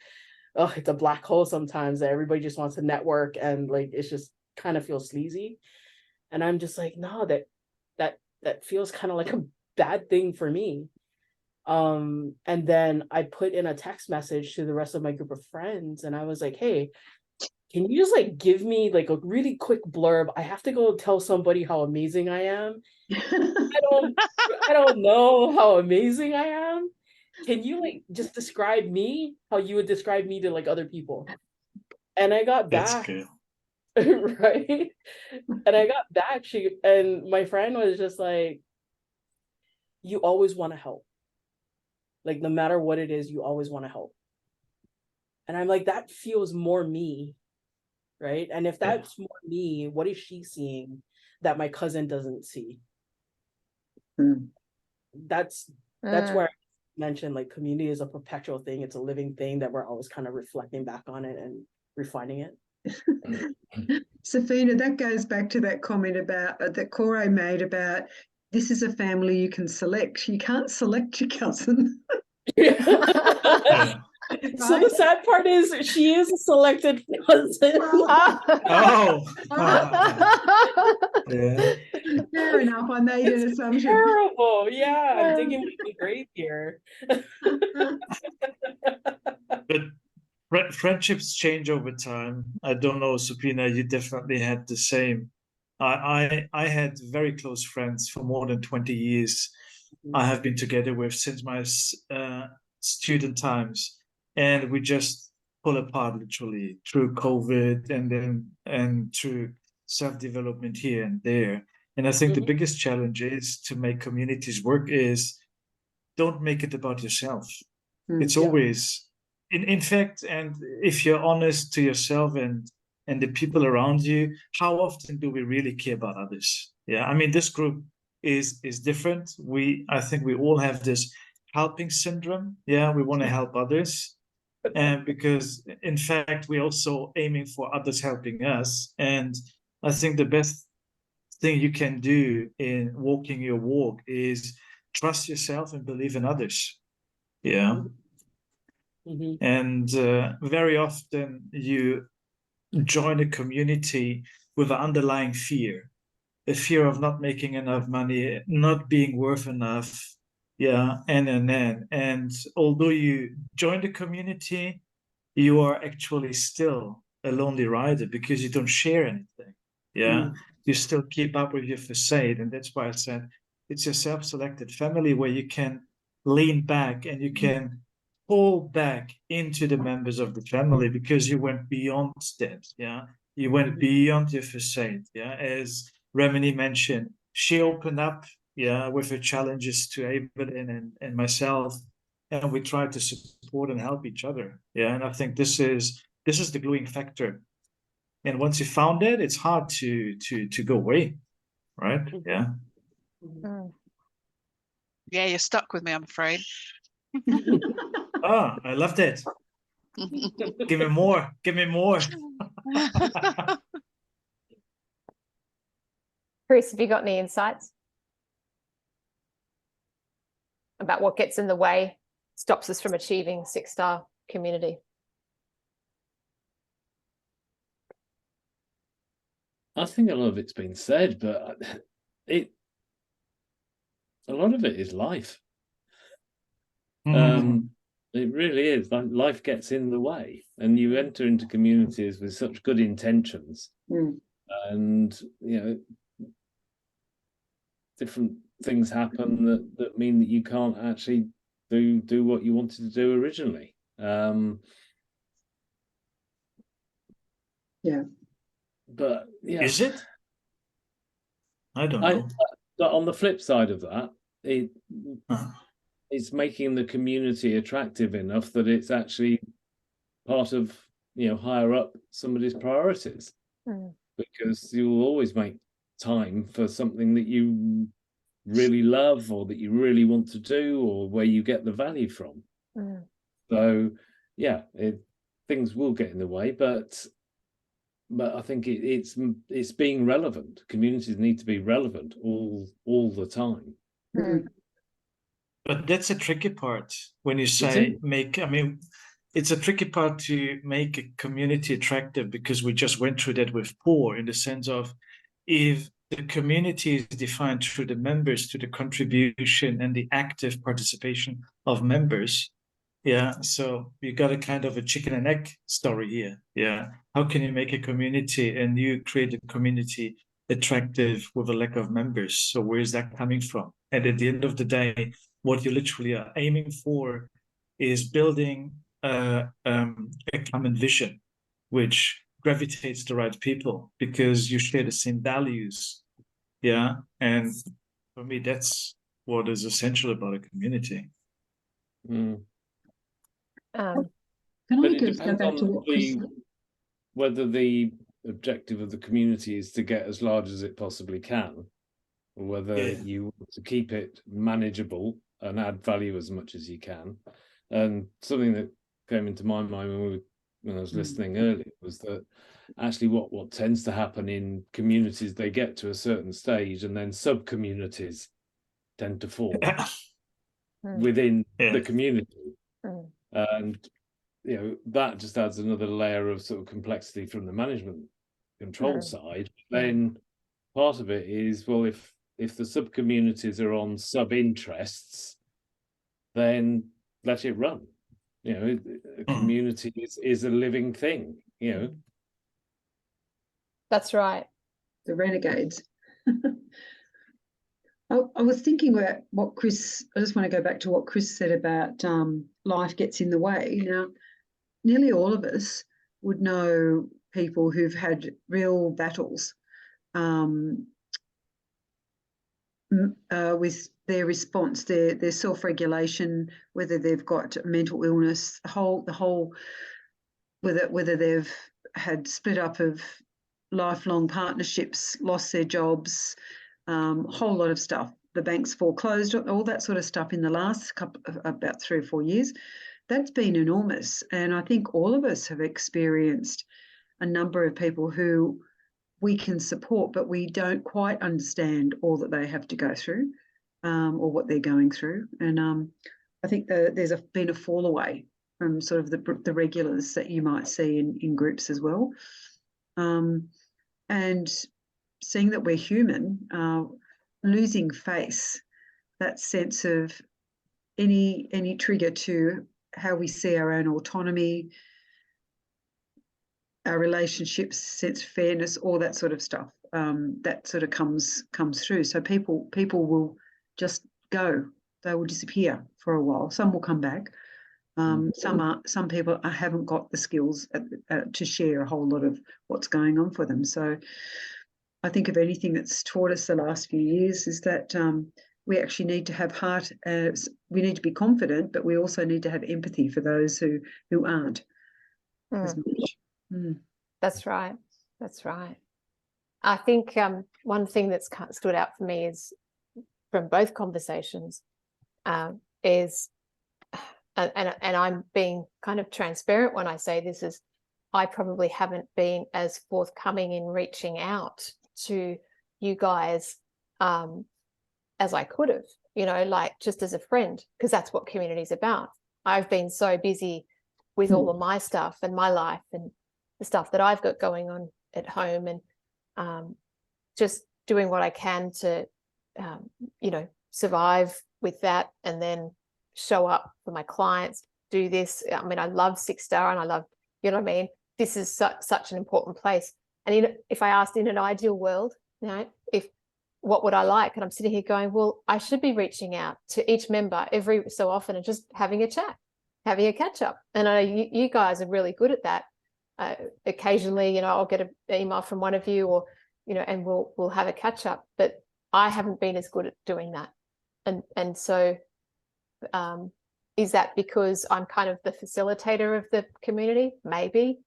oh, it's a black hole sometimes that everybody just wants to network, and like it's just kind of feels sleazy. And I'm just like, no, that feels kind of like a bad thing for me. And then I put in a text message to the rest of my group of friends, and I was like, hey, can you just like give me like a really quick blurb? I have to go tell somebody how amazing I am. I don't know how amazing I am. Can you like just describe me how you would describe me to like other people? And I got back. Right? And I got back, and my friend was just like, you always want to help. Like, no matter what it is, you always want to help. And I'm like, that feels more me, right? And if that's more me, what is she seeing that my cousin doesn't see? That's where I mentioned, like, community is a perpetual thing. It's a living thing that we're always kind of reflecting back on it and refining it. Safina, that goes back to that comment about that Corey made about this is a family you can select. You can't select your cousin. So the sad part is she is a selected cousin. Yeah. Fair enough. I made an assumption. Terrible. Yeah, I'm digging my grave here. But friendships change over time. I don't know, Supina, you definitely had the same. I had very close friends for more than 20 years. I have been together with since my student times, and we just pull apart literally through COVID and through self-development here and there. And I think the biggest challenge is to make communities work is don't make it about yourself. It's always, in fact, and if you're honest to yourself and the people around you, how often do we really care about others? Yeah, I mean, this group is different. I think we all have this helping syndrome. Yeah, we want to help others, and because in fact we're also aiming for others helping us. And I think the best thing you can do in walking your walk is trust yourself and believe in others. Yeah. And very often you join a community with an underlying fear, a fear of not making enough money, not being worth enough. Yeah, and although you join the community, you are actually still a lonely rider because you don't share anything. Yeah, you still keep up with your facade, and that's why I said it's your self-selected family where you can lean back and you can pull back into the members of the family because you went beyond that. Yeah, you went beyond your facade. Yeah, as Remini mentioned, she opened up. Yeah, with her challenges to Evelyn and myself, and we tried to support and help each other. Yeah, and I think this is the gluing factor. And once you found it, it's hard to go away, right? Yeah. Mm. Yeah, you're stuck with me, I'm afraid. Ah, I love that. Give me more. Give me more. Chris, have you got any insights about what gets in the way, stops us from achieving 6-star community? I think a lot of it's been said, but a lot of it is life. It really is. Like, life gets in the way, and you enter into communities with such good intentions, and different things happen that mean that you can't actually do what you wanted to do originally. But yeah, is it? I don't know. But on the flip side of that, it's making the community attractive enough that it's actually part of higher up somebody's priorities, because you'll always make time for something that you really love or that you really want to do or where you get the value from. So yeah, things will get in the way, but I think it's being relevant. Communities need to be relevant all the time. But that's a tricky part when you say it's a tricky part to make a community attractive, because we just went through that with POUR, in the sense of, if the community is defined through the members, to the contribution and the active participation of members. Yeah, so you got a kind of a chicken and egg story here. Yeah, how can you make a community and you create a community attractive with a lack of members? So where is that coming from? And at the end of the day, what you literally are aiming for is building a common vision, which gravitates the right people because you share the same values. Yeah, and for me, that's what is essential about a community. Can But I it just go depends back on to what Chris... whether the objective of the community is to get as large as it possibly can, or whether you want to keep it manageable and add value as much as you can. And something that came into my mind when I was listening earlier was that actually what tends to happen in communities, they get to a certain stage and then sub-communities tend to form within the community. And that just adds another layer of sort of complexity from the management control side. Then part of it is, well, if the sub-communities are on sub-interests, then let it run. A community is a living thing, That's right. The renegades. I was thinking about what Chris, I just want to go back to what Chris said about life gets in the way. Now, nearly all of us would know people who've had real battles with their response, their self-regulation, whether they've got mental illness, the whole whether they've had split up of lifelong partnerships, lost their jobs, whole lot of stuff. The banks foreclosed, all that sort of stuff in the last about 3 or 4 years. That's been enormous. And I think all of us have experienced a number of people who we can support, but we don't quite understand all that they have to go through or what they're going through. And I think there's been a fall away from sort of the regulars that you might see in groups as well. And seeing that we're human, losing face, that sense of any trigger to how we see our own autonomy, our relationships, sense of fairness, all that sort of stuff, that sort of comes through. So people will just go, they will disappear for a while. Some will come back, Some people haven't got the skills to share a whole lot of what's going on for them. So I think if anything that's taught us the last few years is that we actually need to have heart. We need to be confident, but we also need to have empathy for those who aren't as much. That's right. That's right. I think one thing that's stood out for me is from both conversations is, and I'm being kind of transparent when I say this, is I probably haven't been as forthcoming in reaching out to you guys as I could have, you know, like just as a friend, because that's what community is about. I've been so busy with all of my stuff and my life and the stuff that I've got going on at home, and just doing what I can to, you know, survive with that, and then show up for my clients, do this. I mean, I love Six Star, and I love, you know what I mean? This is such an important place. And if I asked in an ideal world, you know, what would I like? And I'm sitting here going, well, I should be reaching out to each member every so often and just having a chat, having a catch up. And I know you guys are really good at that. Occasionally, you know, I'll get an email from one of you, or, you know, and we'll have a catch up, but I haven't been as good at doing that. And so is that because I'm kind of the facilitator of the community? Maybe.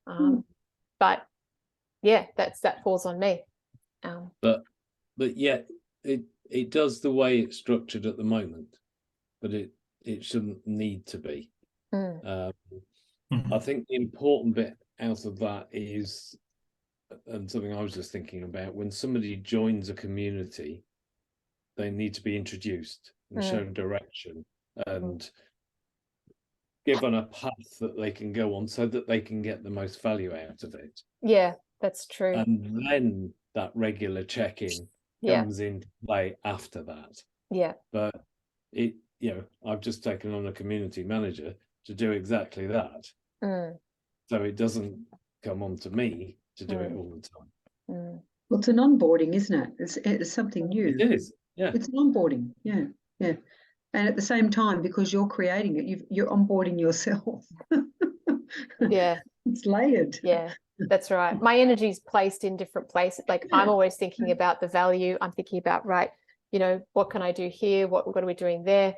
But yeah, that falls on me. But yet it does the way it's structured at the moment, but it shouldn't need to be. I think the important bit out of that is, and something I was just thinking about, when somebody joins a community, they need to be introduced and shown direction and given a path that they can go on so that they can get the most value out of it. Yeah, that's true. And then that regular check-in comes into play after that. Yeah. But you know, I've just taken on a community manager to do exactly that. So it doesn't come on to me to do it all the time. Well, it's an onboarding, isn't it? It's something new. It is, yeah. It's an onboarding, yeah. And at the same time, because you're creating it, you're onboarding yourself. Yeah. It's layered. Yeah, that's right. My energy is placed in different places. Like I'm always thinking about the value. I'm thinking about, right, you know, what can I do here? What are we doing there?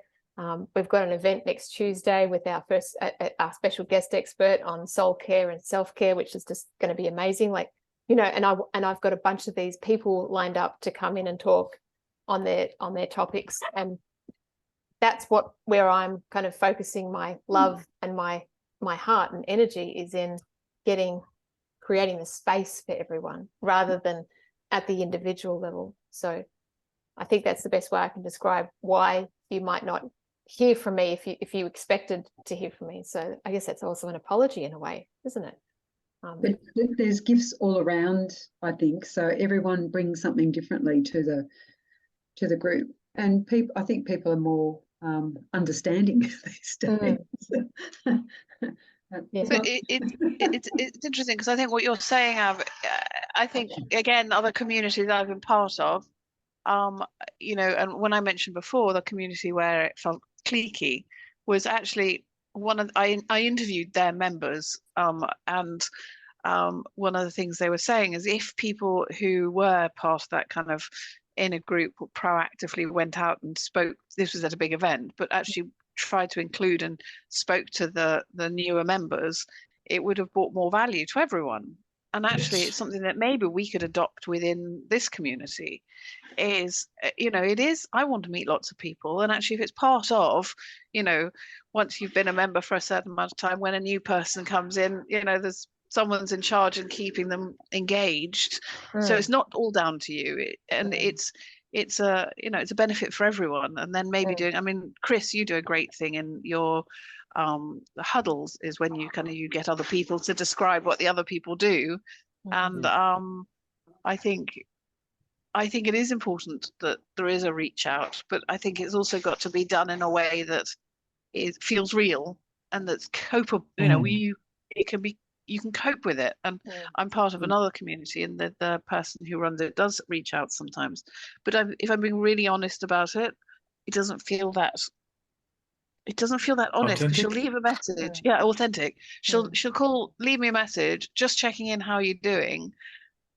We've got an event next Tuesday with our first our special guest expert on soul care and self-care, which is just going to be amazing. Like, you know, and I've got a bunch of these people lined up to come in and talk on their topics, and that's where I'm kind of focusing my love and my heart and energy is in creating the space for everyone rather than at the individual level. So I think that's the best way I can describe why you might not hear from me if you expected to hear from me. So I guess that's also an apology in a way, isn't it? But there's gifts all around, I think. So everyone brings something differently to the group, and I think people are more understanding these days. But it's interesting because I think what you're saying, I think again, other communities I've been part of, you know, and when I mentioned before the community where it felt cliquey was actually I interviewed their members, and one of the things they were saying is if people who were part of that kind of inner group proactively went out and spoke, this was at a big event, but actually tried to include and spoke to the newer members, it would have brought more value to everyone. And actually it's something that maybe we could adopt within this community is, you know, it is, I want to meet lots of people, and actually if it's part of, you know, once you've been a member for a certain amount of time, when a new person comes in, you know, there's someone's in charge and keeping them engaged. So it's not all down to you, and it's a, you know, it's a benefit for everyone. And then maybe doing, I mean, Chris, you do a great thing in your the huddles is when you get other people to describe what the other people do. And I think it is important that there is a reach out, but I think it's also got to be done in a way that it feels real and that's copeable. You know, you can cope with it. And I'm part of another community, and the person who runs it does reach out sometimes. But if I'm being really honest about it, it doesn't feel that it doesn't feel that honest, because she'll Authentic? leave a message. Mm. Yeah, authentic. She'll Mm. leave me a message, just checking in how you're doing.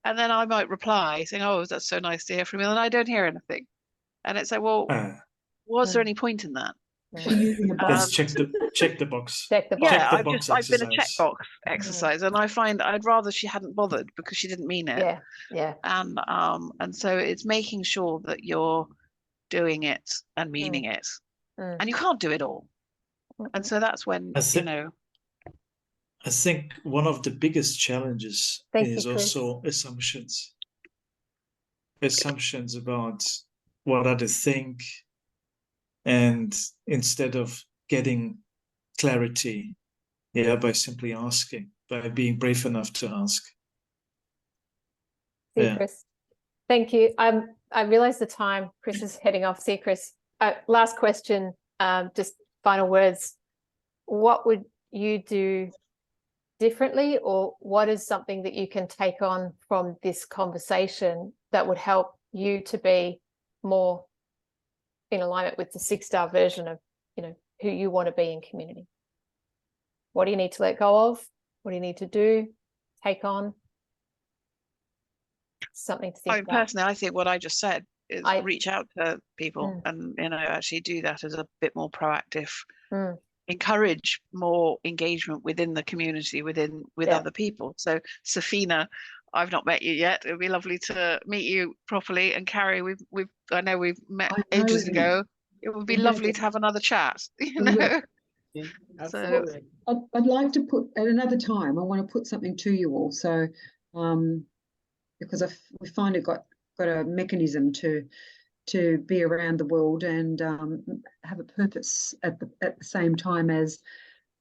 And then I might reply saying, "Oh, that's so nice to hear from you." And I don't hear anything. And it's like, well, was there Mm. any point in that? She's using a That's box. check the box. Check the box. Yeah, Check the I've box been a exercise. checkbox exercise, and I find I'd rather she hadn't bothered because she didn't mean it. Yeah, yeah. And so it's making sure that you're doing it and meaning it. Mm. And you can't do it all. And so that's when, I thi- you know, I think one of the biggest challenges Thank you, is Chris. also assumptions. Assumptions about what others think, and instead of getting clarity, by simply asking, by being brave enough to ask. See, Yeah. Chris. Thank you. I realize the time. Chris is heading off. See, Chris. Last question. Just final words. What would you do differently, or what is something that you can take on from this conversation that would help you to be more in alignment with the 6-star version of, you know, who you want to be in community? What do you need to let go of? What do you need to do, take on? Something to think about. personally, I think what I just said is I- reach out to people and, you know, actually do that as a bit more proactive. Mm. Encourage more engagement within the community, with Yeah. other people. So Safina, I've not met you yet. It would be lovely to meet you properly. And Carrie, I know we've met I know ages you. ago. It would be We're gonna lovely get- to have another chat, you We will. know. Absolutely. I'd like to put at another time. I want to put something to you all. So, because we finally got a mechanism to be around the world and have a purpose at the same time as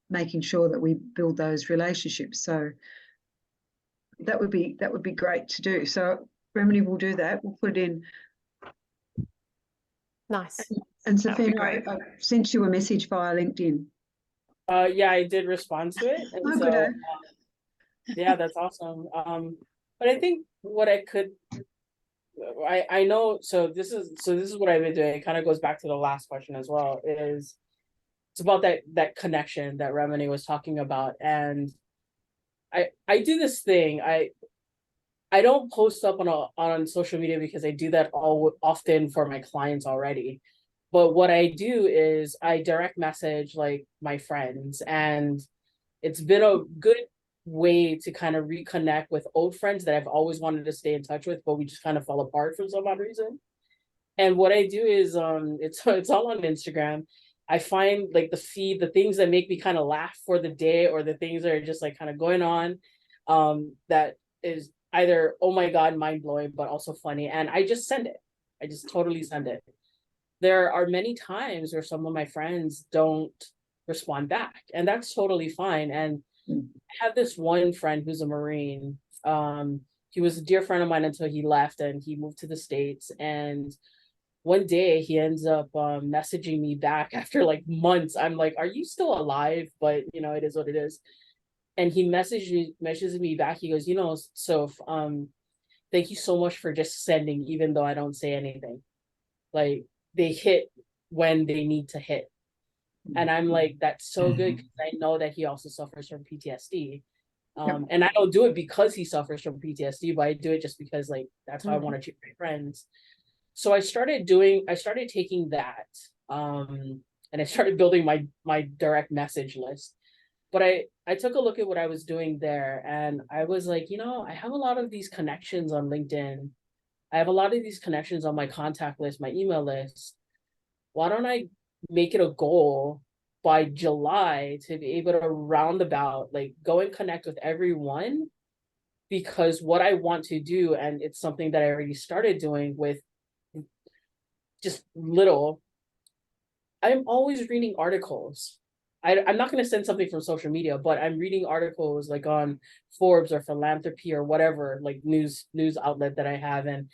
making sure that we build those relationships. So that would be great to do. So Remini will do that. We'll put it in. Nice. And That would be Safina, great. I sent you a message via LinkedIn. Yeah, I did respond to it. And Oh, so, good. yeah, that's awesome. But I think what I know, so this is what I've been doing. It kind of goes back to the last question as well, is it's about that connection that Remini was talking about. And I do this thing. I don't post up on social media because I do that often for my clients already. But what I do is I direct message like my friends, and it's been a good way to kind of reconnect with old friends that I've always wanted to stay in touch with, but we just kind of fell apart for some odd reason. And what I do is it's all on Instagram. I find like the feed, the things that make me kind of laugh for the day, or the things that are just like kind of going on, that is either, oh my God, mind blowing, but also funny. And I just send it. I just totally send it. There are many times where some of my friends don't respond back, and that's totally fine. And I have this one friend who's a Marine. He was a dear friend of mine until he left and he moved to the States. And one day he ends up messaging me back after like months. I'm like, are you still alive? But you know, it is what it is. And he messages me back. He goes, you know, so thank you so much for just sending, even though I don't say anything. Like, they hit when they need to hit. And I'm like, that's so good, because I know that he also suffers from PTSD. And I don't do it because he suffers from PTSD, but I do it just because like that's how I want to treat my friends. So I started taking that, and I started building my direct message list. But I took a look at what I was doing there, and I was like, you know, I have a lot of these connections on LinkedIn. I have a lot of these connections on my contact list, my email list. Why don't I make it a goal by July to be able to roundabout, like, go and connect with everyone? Because what I want to do, and it's something that I already started doing with just little, I'm always reading articles. I'm not going to send something from social media, but I'm reading articles like on Forbes or Philanthropy or whatever, like news outlet that I have. And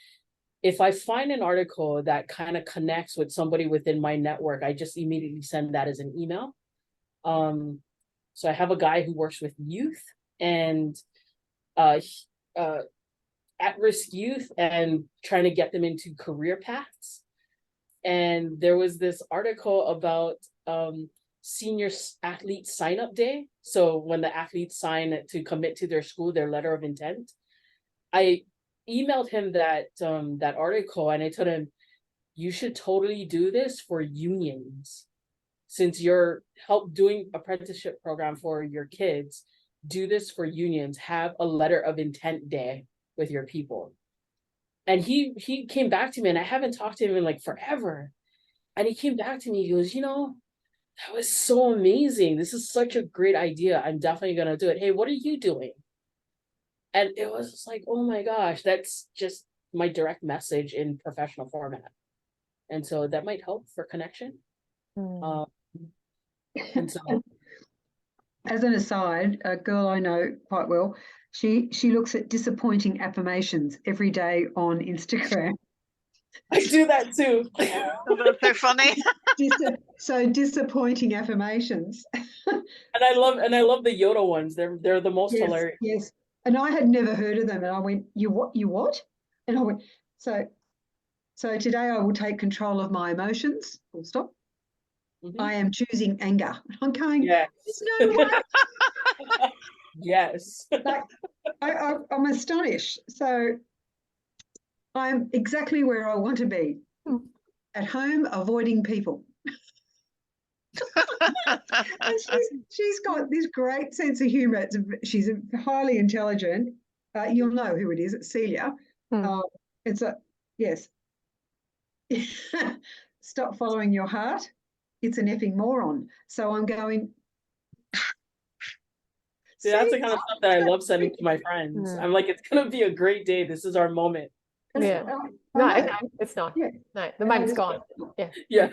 if I find an article that kind of connects with somebody within my network, I just immediately send that as an email. So I have a guy who works with youth and at-risk youth and trying to get them into career paths. And there was this article about senior athlete sign up day. So when the athletes sign to commit to their school, their letter of intent, I emailed him that that article, and I told him, you should totally do this for unions. Since you're doing apprenticeship program for your kids, do this for unions. Have a letter of intent day with your people. And he came back to me, and I haven't talked to him in like forever. And he came back to me, he goes, that was so amazing. This is such a great idea. I'm definitely gonna do it. Hey, what are you doing? And it was just like, oh my gosh, that's just my direct message in professional format. And so that might help for connection. And so, as an aside, a girl I know quite well, she looks at disappointing affirmations every day on Instagram. I do that too. Oh, that's so funny. So disappointing affirmations. And I love the Yoda ones. They're the most hilarious. Yes. And I had never heard of them, and I went, you what? And I went, so today I will take control of my emotions. Full stop. I am choosing anger. I'm going, yes. There's no way. Yes. Like, I'm astonished. So I'm exactly where I want to be. At home, avoiding people. And she's got this great sense of humor. She's highly intelligent. You'll know who it is. It's Celia. It's a yes. Stop following your heart. It's an effing moron. So I'm going. See, that's the kind of stuff that I love sending to my friends. I'm like, it's gonna be a great day. This is our moment. Yeah. No, it's not. Yeah. No, the moment's gone. Yeah. Yeah.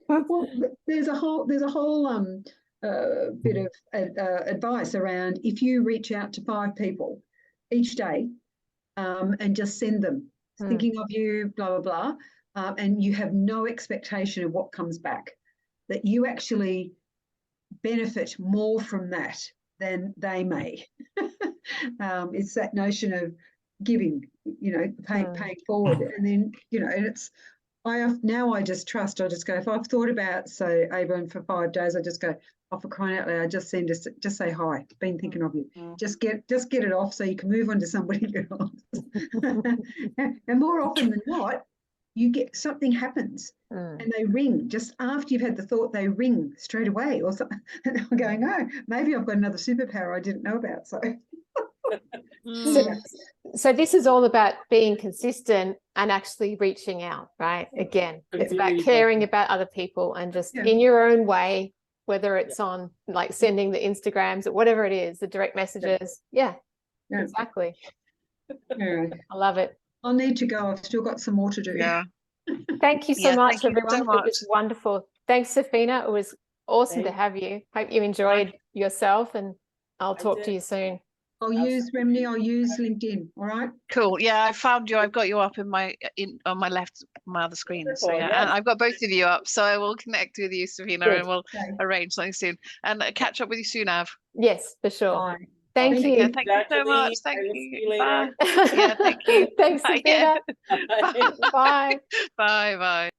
Well, there's a whole bit of advice around if you reach out to 5 people each day and just send them thinking of you, blah, blah, blah, and you have no expectation of what comes back, that you actually benefit more from that than they may. It's that notion of giving, paying forward. And then, and it's, I just trust. I just go, if I've thought about, say, Avon for 5 days, I just go, oh, for crying out loud, just say hi, been thinking of you. Just get it off so you can move on to somebody else. And more often than not, you get something happens and they ring just after you've had the thought, they ring straight away or something. And I'm going, oh, maybe I've got another superpower I didn't know about. So this is all about being consistent and actually reaching out, right? Again, it's about caring about other people and just in your own way, whether it's on like sending the Instagrams or whatever it is, the direct messages. Yeah. Exactly. I love it. I'll need to go. I've still got some more to do. Yeah. Thank you so much, everyone. So much. It was wonderful. Thanks, Safina. It was awesome to have you. Hope you enjoyed yourself, and I'll talk to you soon. I'll use Remini. I'll use LinkedIn. All right. Cool. Yeah, I found you. I've got you up on my left, my other screen. So yeah, and I've got both of you up. So I will connect with you, Safina, and we'll arrange something soon and catch up with you soon, Av. Yes, for sure. Bye. Thank you. Thank you so much. Thank you. Bye. Yeah, thank you. Thanks, Safina. Yeah. Bye. Bye. Bye.